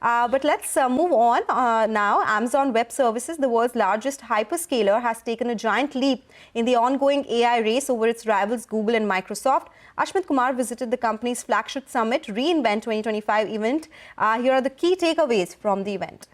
But let's move on now. Amazon Web Services, the world's largest hyperscaler, has taken a giant leap in the ongoing AI race over its rivals Google and Microsoft. Ashmit Kumar visited the company's flagship summit, reInvent 2025 event. Here are the key takeaways from the event.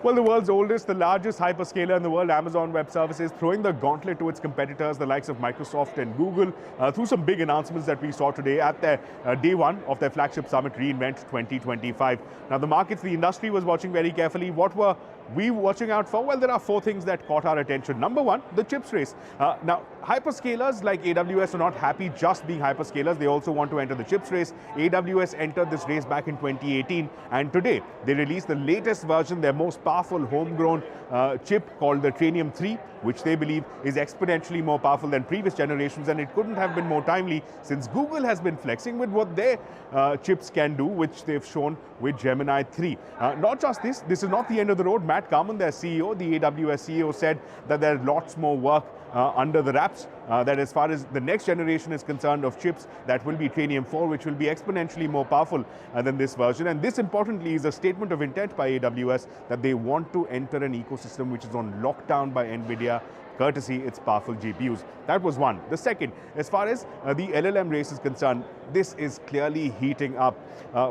Well, the world's oldest, the largest hyperscaler in the world, Amazon Web Services, throwing the gauntlet to its competitors, the likes of Microsoft and Google, through some big announcements that we saw today at their day one of their flagship summit, reInvent 2025. Now, the markets, the industry was watching very carefully. What were we watching out for? Well, there are four things that caught our attention. Number one, the chips race. Now, hyperscalers like AWS are not happy just being hyperscalers. They also want to enter the chips race. AWS entered this race back in 2018, and today they released the latest version, their most powerful homegrown chip called the Trainium 3, which they believe is exponentially more powerful than previous generations, and it couldn't have been more timely since Google has been flexing with what their chips can do, which they've shown with Gemini 3. Not just this is not the end of the road. Matt Garman, their CEO, the AWS CEO, said that there are lots more work under the wraps, that as far as the next generation is concerned of chips, that will be Trainium 4, which will be exponentially more powerful than this version. And this, importantly, is a statement of intent by AWS that they want to enter an ecosystem which is on lockdown by NVIDIA, courtesy its powerful GPUs. That was one. The second, as far as the LLM race is concerned, this is clearly heating up.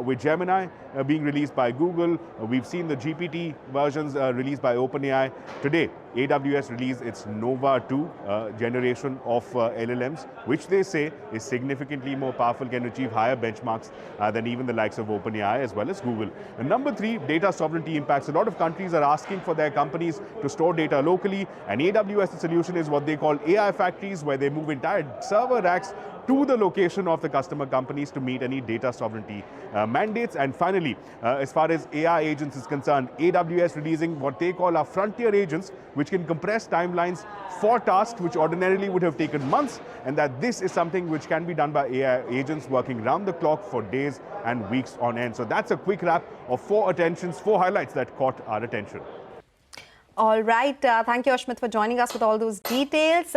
With Gemini being released by Google, we've seen the GPT versions released by OpenAI. Today, AWS released its Nova 2 generation of LLMs, which they say is significantly more powerful, can achieve higher benchmarks than even the likes of OpenAI as well as Google. And number three, data sovereignty impacts. A lot of countries are asking for their companies to store data locally, and AWS's solution is what they call AI factories, where they move entire server racks to the location of the customer companies to meet any data sovereignty mandates. And finally, as far as AI agents is concerned, AWS releasing what they call our frontier agents, which can compress timelines for tasks which ordinarily would have taken months, and that this is something which can be done by AI agents working round the clock for days and weeks on end. So that's a quick wrap of four highlights that caught our attention. All right. Thank you, Ashmit, for joining us with all those details.